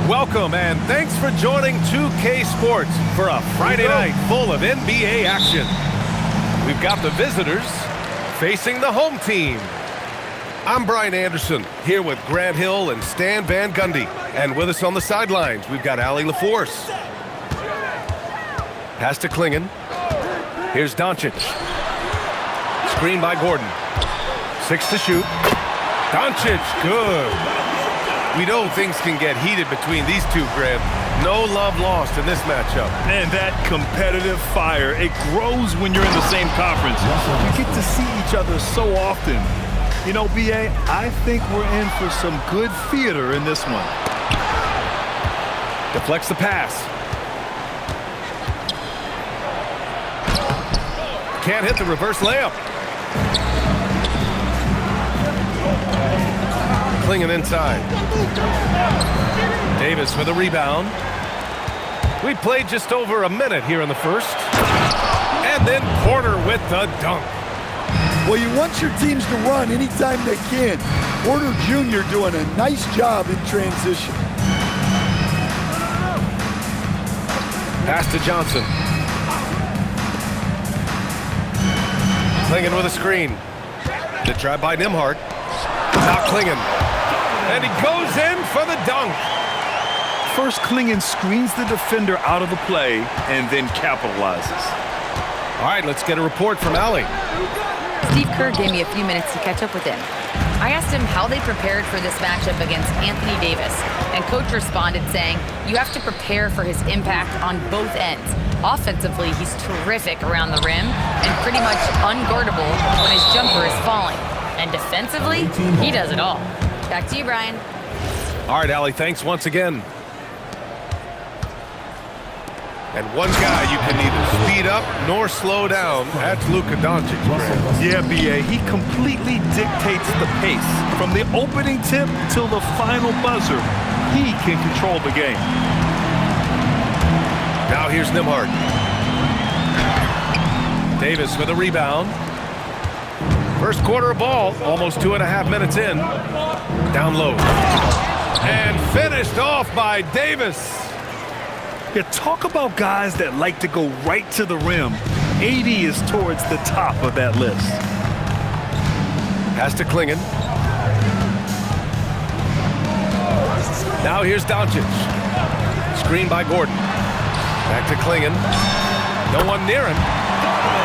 Welcome and thanks for joining 2K Sports for a Friday night full of NBA action. We've got the visitors facing the home team. I'm Brian Anderson, here with Grant Hill and Stan Van Gundy. And with us on the sidelines, we've got Allie LaForce. Pass to Klingon. Here's Doncic. Screen by Gordon. 6 to shoot. Doncic, good. We know things can get heated between these two, Grant. No love lost in this matchup. And that competitive fire, it grows when you're in the same conference. You get to see each other so often. You know, B.A., I think we're in for some good theater in this one. Deflects the pass. Can't hit the reverse layup. Klingon inside. Davis with a rebound. We played just over a minute here in the first. And then Porter with the dunk. Well, you want your teams to run anytime they can. Porter Jr. doing a nice job in transition. Pass to Johnson. Klingon with a screen. The try by Nembhard. Not Klingon. And he goes in for the dunk. First, Klingon screens the defender out of the play and then capitalizes. All right, let's get a report from Allie. Steve Kerr gave me a few minutes to catch up with him. I asked him how they prepared for this matchup against Anthony Davis, and Coach responded saying, you have to prepare for his impact on both ends. Offensively, he's terrific around the rim and pretty much unguardable when his jumper is falling. And defensively, he does it all. Back to you, Brian. All right, Allie, thanks once again. And one guy you can neither speed up nor slow down, that's Luka Doncic. Yeah, B.A., he completely dictates the pace. From the opening tip till the final buzzer, he can control the game. Now here's Nembhard. Davis with a rebound. First quarter of ball, almost 2.5 minutes in. Down low. And finished off by Davis. Yeah, talk about guys that like to go right to the rim. AD is towards the top of that list. Pass to Klingon. Now here's Doncic. Screen by Gordon. Back to Klingon. No one near him.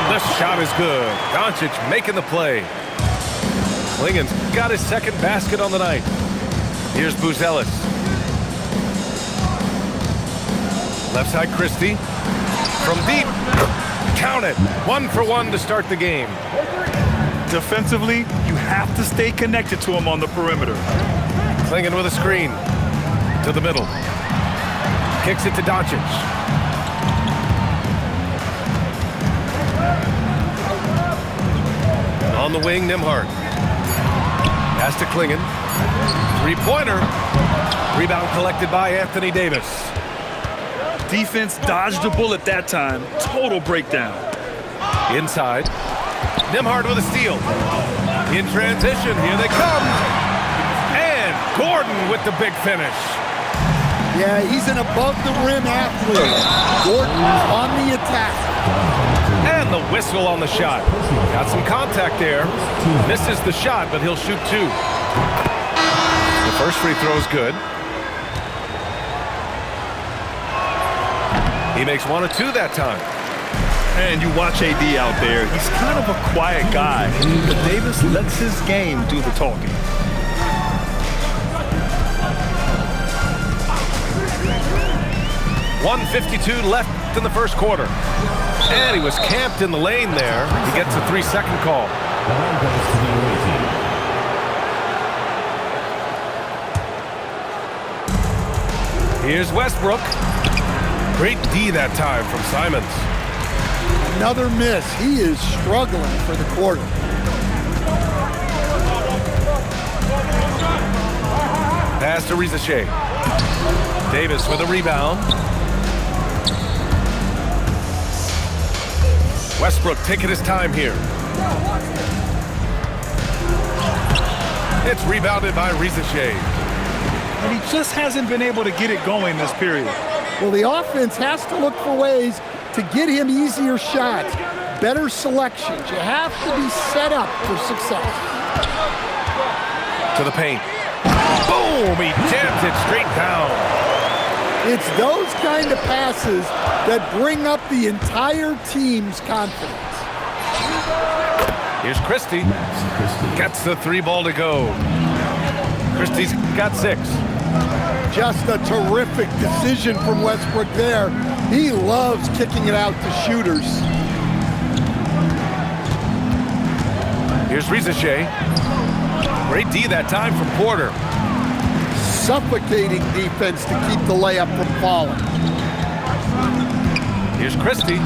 The shot is good. Doncic making the play. Klingon's got his second basket on the night. Here's Buzelis. Left side, Christie. From deep. Count it. 1 for 1 to start the game. Defensively, you have to stay connected to him on the perimeter. Klingon with a screen. To the middle. Kicks it to Doncic. On the wing, Nembhard. Pass to Klingon. Three-pointer. Rebound collected by Anthony Davis. Defense dodged a bullet that time. Total breakdown. Inside. Nembhard with a steal. In transition, here they come. And Gordon with the big finish. Yeah, he's an above-the-rim athlete. Gordon on the attack. And the whistle on the shot. Got some contact there. Misses the shot, but he'll shoot 2. The first free throw is good. He makes 1 of 2 that time. And you watch AD out there. He's kind of a quiet guy. But Davis lets his game do the talking. .152 left in the first quarter. And he was camped in the lane there. He gets a 3-second call. Here's Westbrook. Great D that time from Simons. Another miss. He is struggling for the quarter. Pass to Rizachet. Davis with a rebound. Westbrook taking his time here. It's rebounded by Rizachet. and he just hasn't been able to get it going this period. Well, the offense has to look for ways to get him easier shots, better selections. You have to be set up for success. To the paint. Boom! He jams it straight down. It's those kind of passes that bring up the entire team's confidence. Here's Christie. Gets the 3 ball to go. Christie's got 6. Just a terrific decision from Westbrook there. He loves kicking it out to shooters. Here's Rizashea. Great D that time from Porter. Suffocating defense to keep the layup from falling. Here's Christie.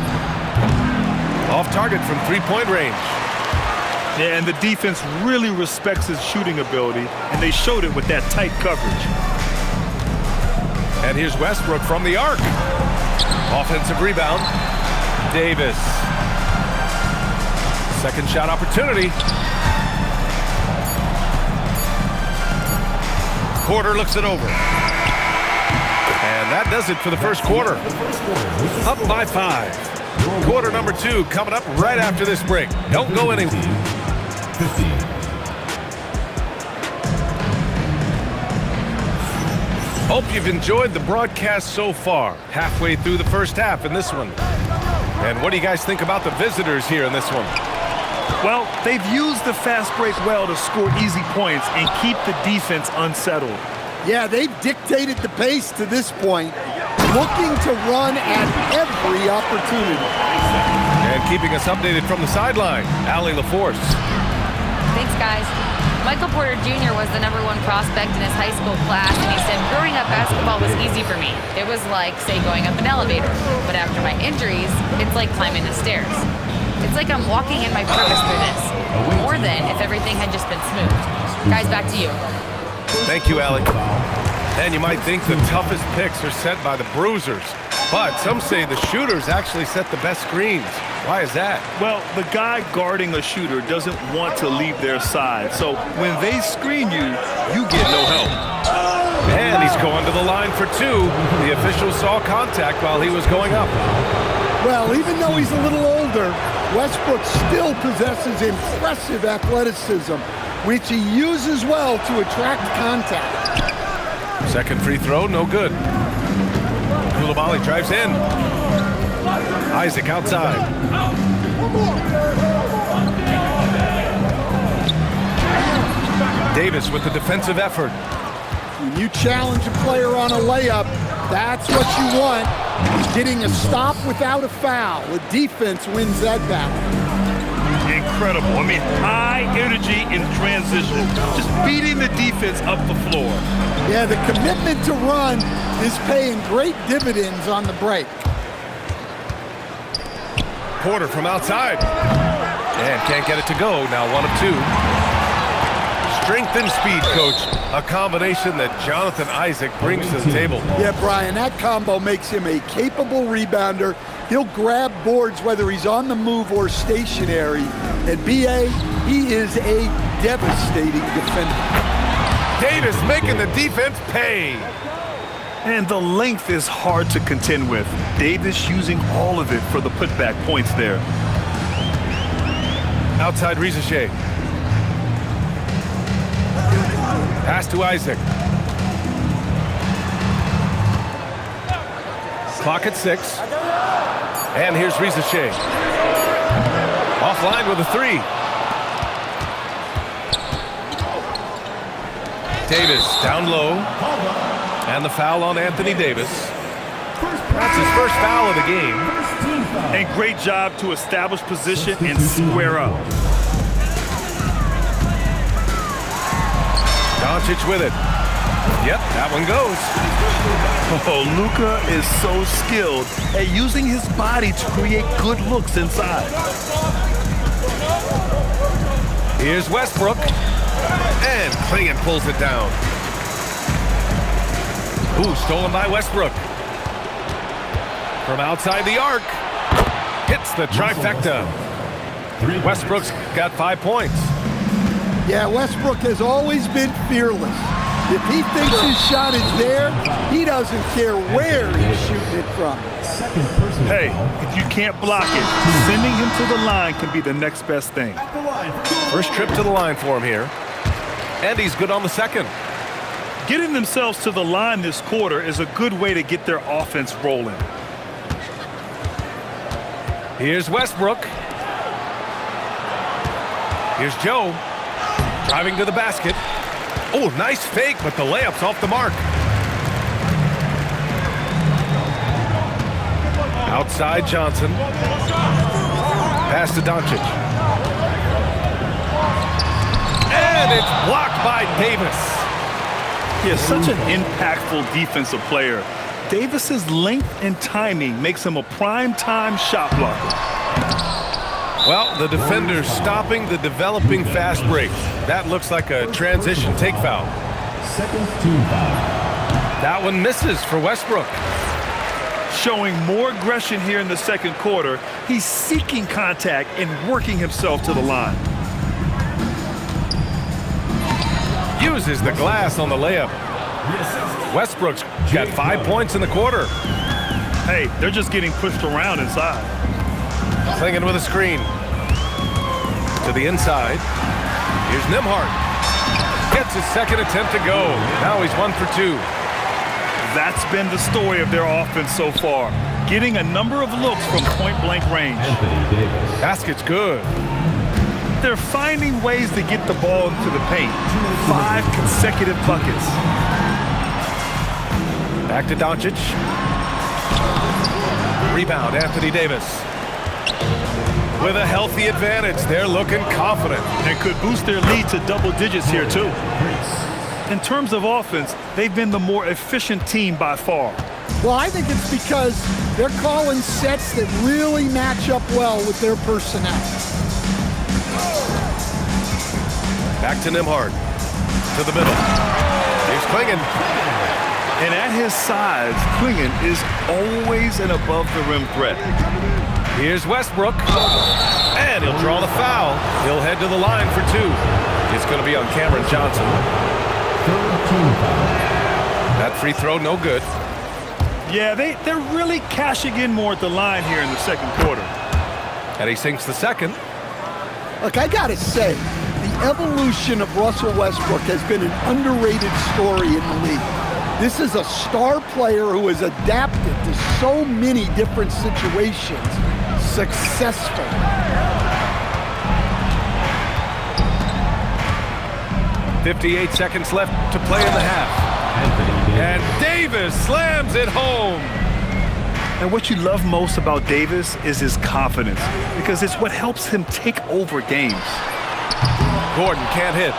Off target from 3-point range. Yeah, and the defense really respects his shooting ability, and they showed it with that tight coverage. And here's Westbrook from the arc. Offensive rebound. Davis. Second shot opportunity. Porter looks it over. And that does it for the first quarter. Up by 5. Quarter number 2 coming up right after this break. Don't go anywhere. 15. Hope you've enjoyed the broadcast so far. Halfway through the first half in this one. And what do you guys think about the visitors here in this one? Well, they've used the fast break well to score easy points and keep the defense unsettled. Yeah, they've dictated the pace to this point, looking to run at every opportunity. And keeping us updated from the sideline, Allie LaForce. Thanks, guys. Michael Porter Jr. was the #1 prospect in his high school class, and he said growing up basketball was easy for me. It was like, say, going up an elevator. But after my injuries, it's like climbing the stairs. It's like I'm walking in my purpose through this, more than if everything had just been smooth. Guys, back to you. Thank you, Allie. And you might think the toughest picks are set by the bruisers, but some say the shooters actually set the best screens. Why is that? Well, the guy guarding a shooter doesn't want to leave their side, so when they screen you, you get no help. And he's going to the line for 2. The official saw contact while he was going up. Well, even though he's a little older, Westbrook still possesses impressive athleticism, which he uses well to attract contact. Second free throw, no good. Coulibaly drives in. Isaac outside. Davis with the defensive effort. When you challenge a player on a layup, that's what you want. Getting a stop without a foul. The defense wins that battle. Incredible. I mean, high energy in transition. Just beating the defense up the floor. Yeah, the commitment to run is paying great dividends on the break. Porter from outside. And can't get it to go. Now 1 of 2. Strength and speed, coach. A combination that Jonathan Isaac brings to the table. Yeah, Brian, that combo makes him a capable rebounder. He'll grab boards whether he's on the move or stationary. And B.A., he is a devastating defender. Davis making the defense pay. And the length is hard to contend with. Davis using all of it for the putback points there. Outside Rizashea. Pass to Isaac. Clock at 6. And here's Rizashea. Offline with a 3. Davis down low. And the foul on Anthony Davis. That's his first foul of the game. And great job to establish position and square up. Doncic with it. Yep, that one goes. Oh, Luka is so skilled at using his body to create good looks inside. Here's Westbrook. And Clingan pulls it down. Ooh, stolen by Westbrook. From outside the arc. Hits the trifecta. Westbrook's got 5 points. Yeah, Westbrook has always been fearless. If he thinks his shot is there, he doesn't care where he's shooting it from. Hey, if you can't block it, sending him to the line can be the next best thing. First trip to the line for him here. And he's good on the second. Getting themselves to the line this quarter is a good way to get their offense rolling. Here's Westbrook. Here's Joe. Driving to the basket. Oh, nice fake, but the layup's off the mark. Outside Johnson. Pass to Doncic. And it's blocked by Davis. He is such an impactful defensive player. Davis's length and timing makes him a prime-time shot blocker. Well, the defender's stopping the developing fast break. That looks like a transition take foul. Second team foul. That one misses for Westbrook. Showing more aggression here in the second quarter. He's seeking contact and working himself to the line. Uses the glass on the layup. Westbrook's got 5 points in the quarter. Hey, they're just getting pushed around inside. Clinging with a screen. To the inside. Here's Nembhard. Gets his second attempt to go. Now he's 1 for 2. That's been the story of their offense so far. Getting a number of looks from point-blank range. Basket's good. They're finding ways to get the ball into the paint. 5 consecutive buckets. Back to Doncic. Rebound, Anthony Davis. With a healthy advantage, they're looking confident. And could boost their lead to double digits here, too. In terms of offense, they've been the more efficient team by far. Well, I think it's because they're calling sets that really match up well with their personnel. Back to Nembhard. To the middle. Here's Klingon. And at his size, Klingon is always an above-the-rim threat. Here's Westbrook. And he'll draw the foul. He'll head to the line for 2. It's going to be on Cameron Johnson. That free throw, no good. Yeah, they're really cashing in more at the line here in the second quarter. And he sinks the second. Look, I got to say, the evolution of Russell Westbrook has been an underrated story in the league. This is a star player who has adapted to so many different situations successfully. 58 seconds left to play in the half. And Davis slams it home. And what you love most about Davis is his confidence, because it's what helps him take over games. Gordon can't hit.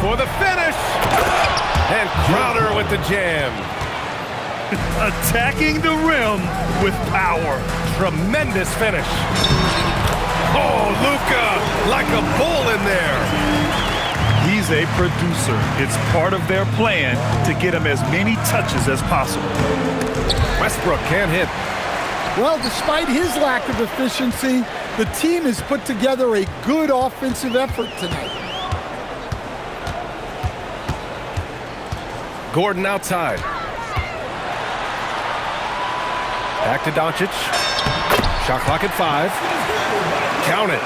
For the finish. And Crowder with the jam. Attacking the rim with power. Tremendous finish. Oh, Luka, like a bull in there. He's a producer. It's part of their plan to get him as many touches as possible. Westbrook can't hit. Well, despite his lack of efficiency, the team has put together a good offensive effort tonight. Gordon outside. Back to Doncic. Shot clock at 5. Count it.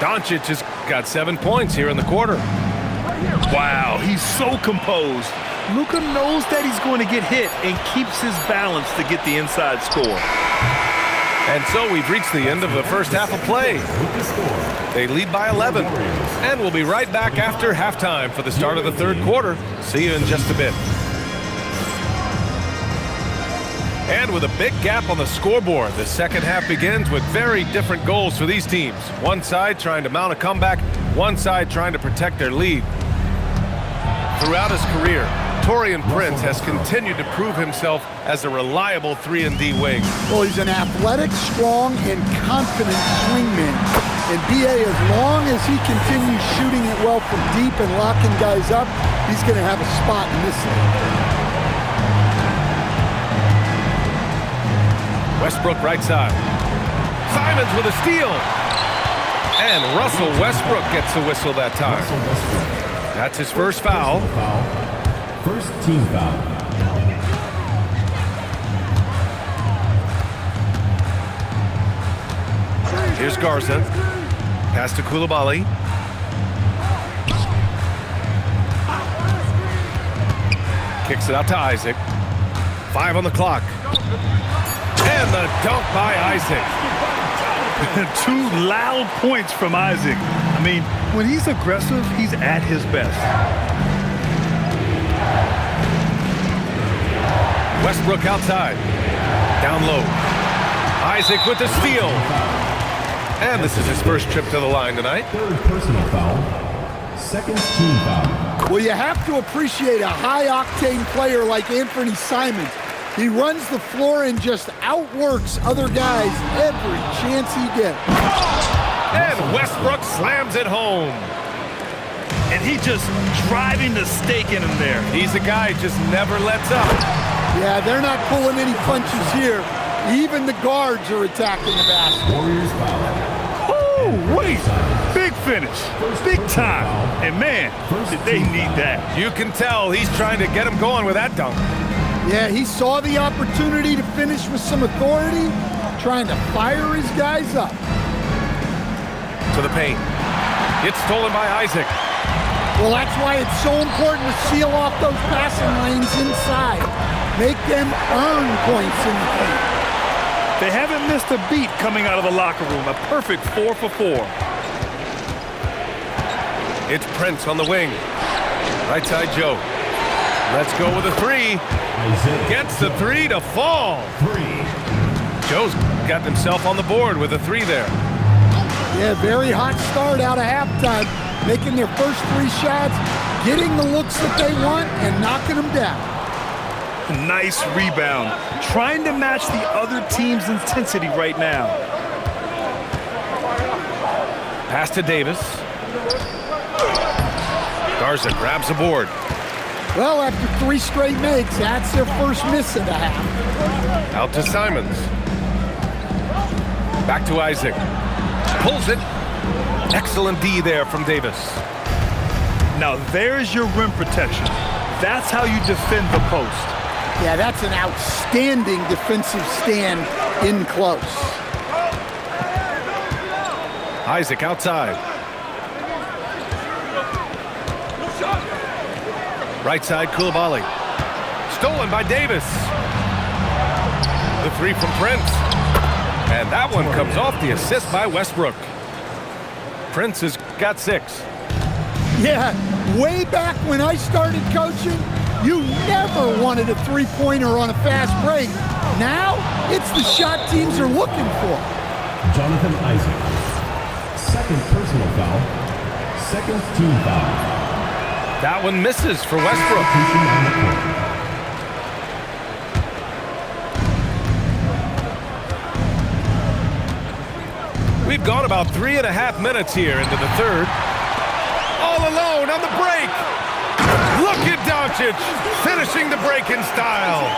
Doncic has got 7 points here in the quarter. Wow, he's so composed. Luka knows that he's going to get hit and keeps his balance to get the inside score. And so we've reached the end of the first half of play. They lead by 11. And we'll be right back after halftime for the start of the third quarter. See you in just a bit. And with a big gap on the scoreboard, the second half begins with very different goals for these teams. One side trying to mount a comeback, one side trying to protect their lead. Throughout his career, Taurean Prince has continued to prove himself as a reliable 3-and-D wing. Well, he's an athletic, strong, and confident swingman. And B.A., as long as he continues shooting it well from deep and locking guys up, he's going to have a spot in this league. Westbrook right side. Simons with a steal. And Russell Westbrook gets the whistle that time. That's his first foul. First team foul. Here's Garza. Pass to Coulibaly. Kicks it out to Isaac. 5 on the clock. And the dunk by Isaac. 2 loud points from Isaac. I mean, when he's aggressive, he's at his best. Westbrook outside. Down low. Isaac with the steal. And this is his first trip to the line tonight. Third personal foul. Second team foul. Well, you have to appreciate a high-octane player like Anthony Simons. He runs the floor and just outworks other guys every chance he gets. And Westbrook slams it home. And he just driving the stake in him there. He's a guy who just never lets up. Yeah, they're not pulling any punches here. Even the guards are attacking the basket. Warriors foul. Oh, wait. Big finish. Big time. And man, did they need that. You can tell he's trying to get him going with that dunk. Yeah, he saw the opportunity to finish with some authority, trying to fire his guys up. To the paint. It's stolen by Isaac. Well, that's why it's so important to seal off those passing lanes inside. Make them earn points in the paint. They haven't missed a beat coming out of the locker room. A perfect 4 for 4. It's Prince on the wing. Right side Joe. Let's go with a 3. Gets the 3 to fall. 3. Joe's got himself on the board with a 3 there. Yeah, very hot start out of halftime. Making their first 3 shots, getting the looks that they want, and knocking them down. Nice rebound. Trying to match the other team's intensity right now. Pass to Davis. Garza grabs the board. Well, after 3 straight makes, that's their first miss of the half. Out to Simons. Back to Isaac. Pulls it. Excellent D there from Davis. Now there's your rim protection. That's how you defend the post. Yeah, that's an outstanding defensive stand in close. Isaac outside. Right side, Coulibaly. Stolen by Davis. The 3 from Prince. And that one comes off the assist by Westbrook. Prince has got 6. Yeah, way back when I started coaching, you never wanted a 3-pointer on a fast break. Now, it's the shot teams are looking for. Jonathan Isaac. Second personal foul. Second team foul. That one misses for Westbrook. We've gone about 3.5 minutes here into the third. All alone on the break. Look at Doncic finishing the break in style.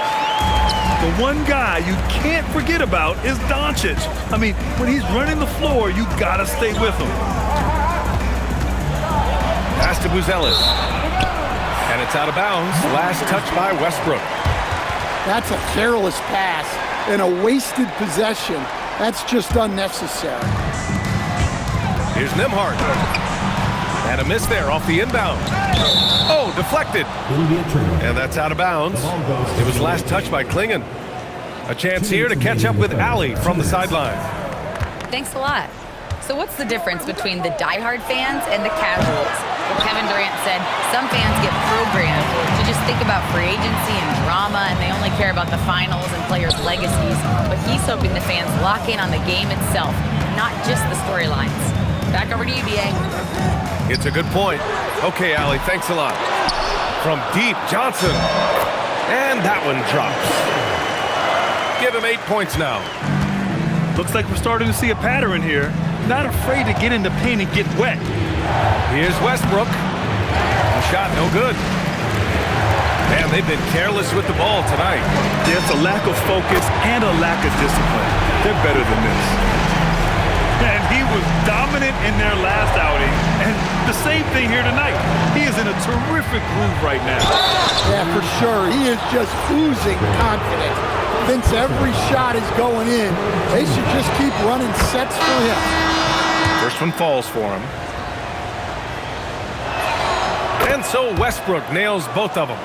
The one guy you can't forget about is Doncic. I mean, when he's running the floor, you gotta stay with him. Pass to Buzelis. And it's out of bounds. Last touch by Westbrook. That's a careless pass and a wasted possession. That's just unnecessary. Here's Nembhard. And a miss there off the inbound. Oh, deflected. And that's out of bounds. It was last touched by Klingon. A chance here to catch up with Allie from the sideline. Thanks a lot. So what's the difference between the diehard fans and the casuals? Well, Kevin Durant said some fans get programmed to just think about free agency and drama, and they only care about the finals and players' legacies. But he's hoping the fans lock in on the game itself, not just the storylines. Back over to you, BA. It's a good point. Okay, Allie, thanks a lot. From deep, Johnson. And that one drops. Give him 8 points now. Looks like we're starting to see a pattern here. Not afraid to get in the paint and get wet. Here's Westbrook. The shot no good. Man, they've been careless with the ball tonight. There's a lack of focus and a lack of discipline. They're better than this. And he was dominant in their last outing, and the same thing here tonight. He is in a terrific groove right now. Yeah, for sure. He is just oozing confidence. Thinks every shot is going in. They should just keep running sets for him. First one falls for him. And so Westbrook nails both of them.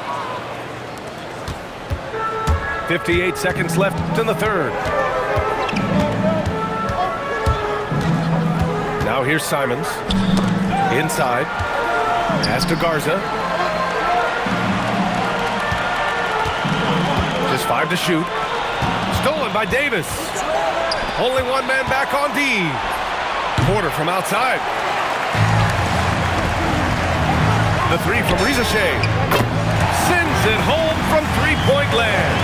58 seconds left in the third. Now here's Simons. Inside. Pass to Garza. Just 5 to shoot. Stolen by Davis. Only one man back on D. Porter from outside. The three from Rizachet. Sends it home from three-point land.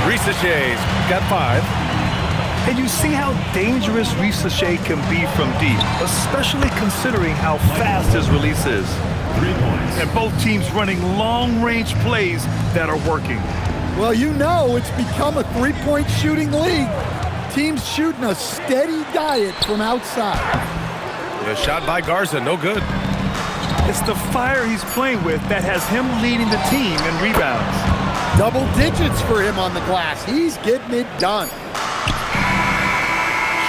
Rizachet's got 5. And you see how dangerous Rizachet can be from deep, especially considering how fast his release is. 3 points. And both teams running long-range plays that are working. Well, you know it's become a three-point shooting league. Teams shooting a steady diet from outside. The shot by Garza, no good. It's the fire he's playing with that has him leading the team in rebounds. Double digits for him on the glass. He's getting it done.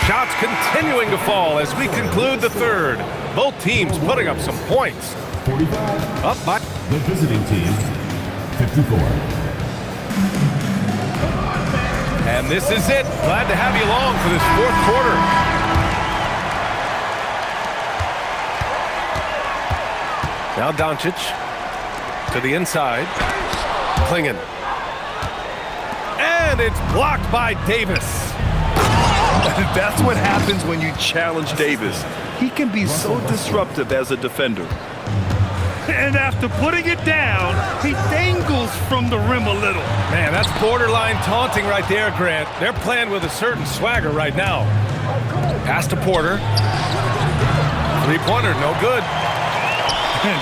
Shots continuing to fall as we conclude the third. Both teams putting up some points. 45. Up by The visiting team, 54. And this is it. Glad to have you along for this fourth quarter. Now Doncic to the inside. Klingon. And it's blocked by Davis. That's what happens when you challenge Davis. He can be so disruptive as a defender. And after putting it down, he dangles from the rim a little. Man, that's borderline taunting right there, Grant. They're playing with a certain swagger right now. Pass to Porter. Three-pointer, no good.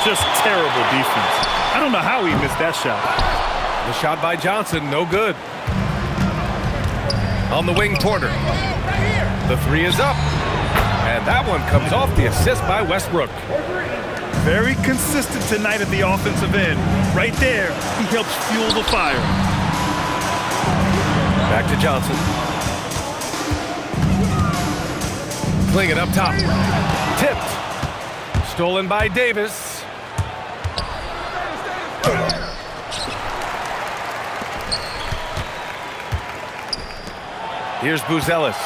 Just terrible defense. I don't know how he missed that shot. The shot by Johnson, no good. On the wing, Porter. The three is up. And that one comes off the assist by Westbrook. Very consistent tonight at the offensive end. Right there, he helps fuel the fire. Back to Johnson. Klingon up top. Tipped. Stolen by Davis. Here's Buzelis.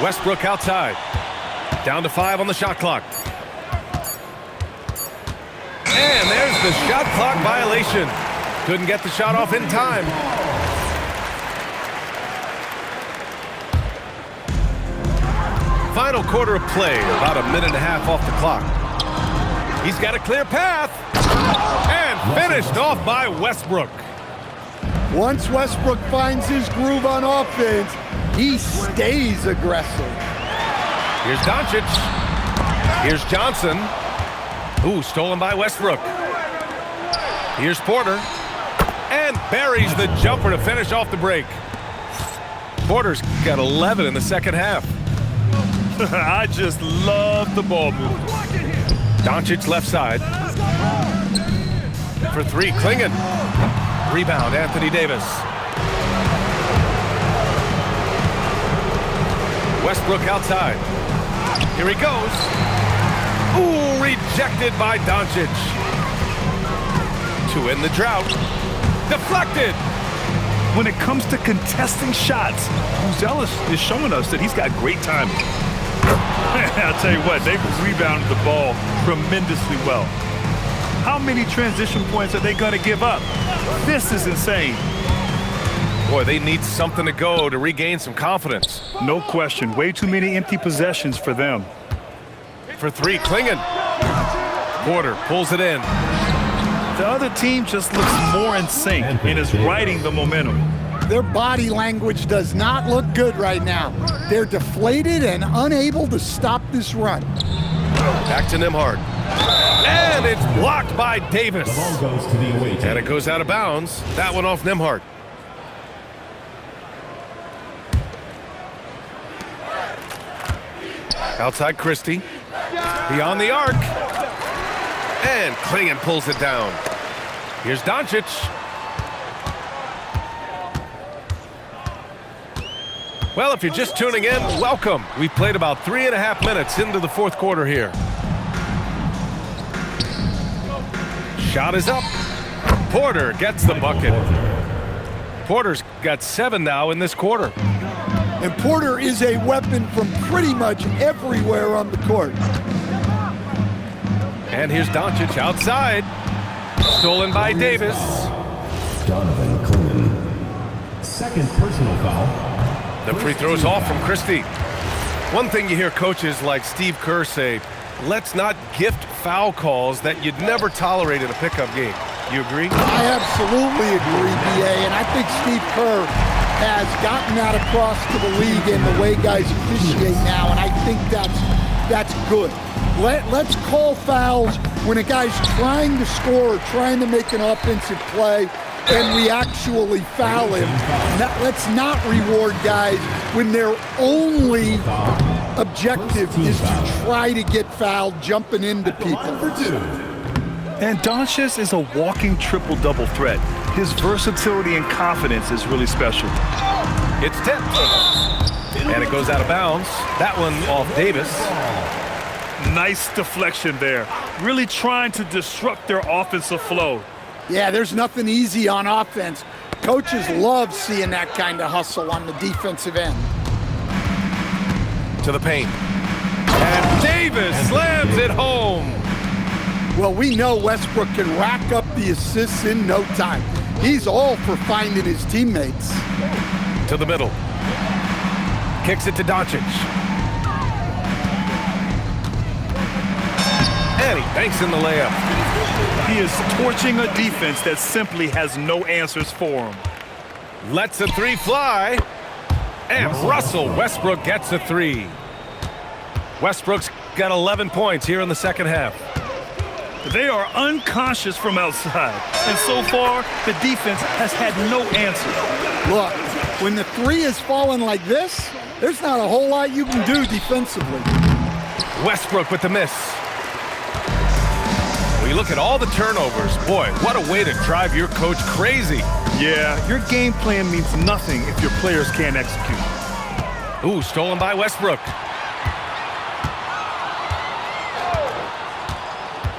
Westbrook outside. Down to 5 on the shot clock. And there's the shot clock violation. Couldn't get the shot off in time. Final quarter of play, about a minute and a half off the clock. He's got a clear path. And finished off by Westbrook. Once Westbrook finds his groove on offense, he stays aggressive. Here's Doncic. Here's Johnson. Ooh, stolen by Westbrook. Here's Porter. And buries the jumper to finish off the break. Porter's got 11 in the second half. I just love the ball movement. Doncic left side. For 3, Klingon. Rebound, Anthony Davis. Westbrook outside. Here he goes. Ooh, rejected by Doncic. To end the drought. Deflected. When it comes to contesting shots, Buzelis is showing us that he's got great timing. I'll tell you what, they've rebounded the ball tremendously well. How many transition points are they going to give up? This is insane. Boy, they need something to go to regain some confidence. No question. Way too many empty possessions for them. For 3, Klingon. Porter pulls it in. The other team just looks more in sync and is riding the momentum. Their body language does not look good right now. They're deflated and unable to stop this run. Back to Nembhard. And it's blocked by Davis. The ball goes to the away team. And it goes out of bounds. That one off Nembhard. Outside Christie. Beyond the arc. And Klingon pulls it down. Here's Doncic. Well, if you're just tuning in, welcome. We've played about 3.5 minutes into the fourth quarter here. Shot is up. Porter gets the bucket. Porter's got 7 now in this quarter. And Porter is a weapon from pretty much everywhere on the court. And here's Doncic outside. Stolen by Davis. Donovan Klingon. Second personal foul. The free throw's off from Christie. One thing you hear coaches like Steve Kerr say, let's not gift foul calls that you'd never tolerate in a pickup game. You agree? I absolutely agree, BA, and I think Steve Kerr has gotten that across to the league in the way guys officiate now, and I think that's good. Let's call fouls when a guy's trying to score or trying to make an offensive play and we actually foul him. Let's not reward guys when their only objective is to try to get fouled jumping into people. And Doncic is a walking triple-double threat. His versatility and confidence is really special. It's tipped. And it goes out of bounds. That one off Davis. Nice deflection there. Really trying to disrupt their offensive flow. Yeah, there's nothing easy on offense. Coaches love seeing that kind of hustle on the defensive end. To the paint. And Davis slams it home. Well, we know Westbrook can rack up the assists in no time. He's all for finding his teammates. To the middle. Kicks it to Doncic. And he banks in the layup. He is torching a defense that simply has no answers for him. Lets a three fly. And Russell Westbrook gets a three. Westbrook's got 11 points here in the second half. They are unconscious from outside, and so far, the defense has had no answer. Look, when the three is falling like this, there's not a whole lot you can do defensively. Westbrook with the miss. When you look at all the turnovers, boy, what a way to drive your coach crazy. Yeah, your game plan means nothing if your players can't execute. Ooh, stolen by Westbrook.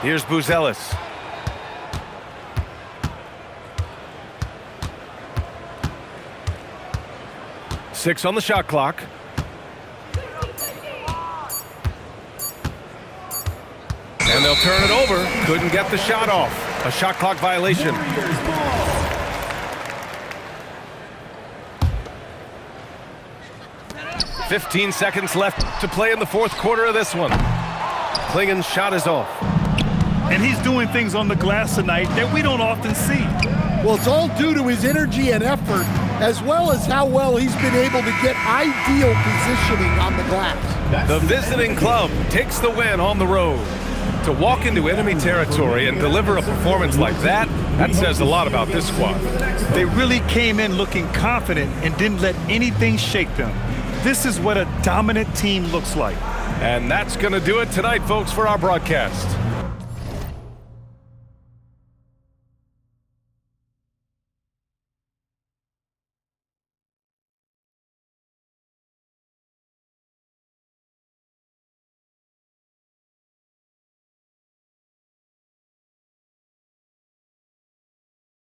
Here's Buzelis. Six on the shot clock. And they'll turn it over. Couldn't get the shot off. A shot clock violation. "15 seconds left to play in the fourth quarter of this one. Klingon's shot is off. And he's doing things on the glass tonight that we don't often see. Well, it's all due to his energy and effort, as well as how well he's been able to get ideal positioning on the glass. The visiting club takes the win on the road. To walk into enemy territory and deliver a performance like that says a lot about this squad. They really came in looking confident and didn't let anything shake them. This is what a dominant team looks like. And that's going to do it tonight, folks, for our broadcast.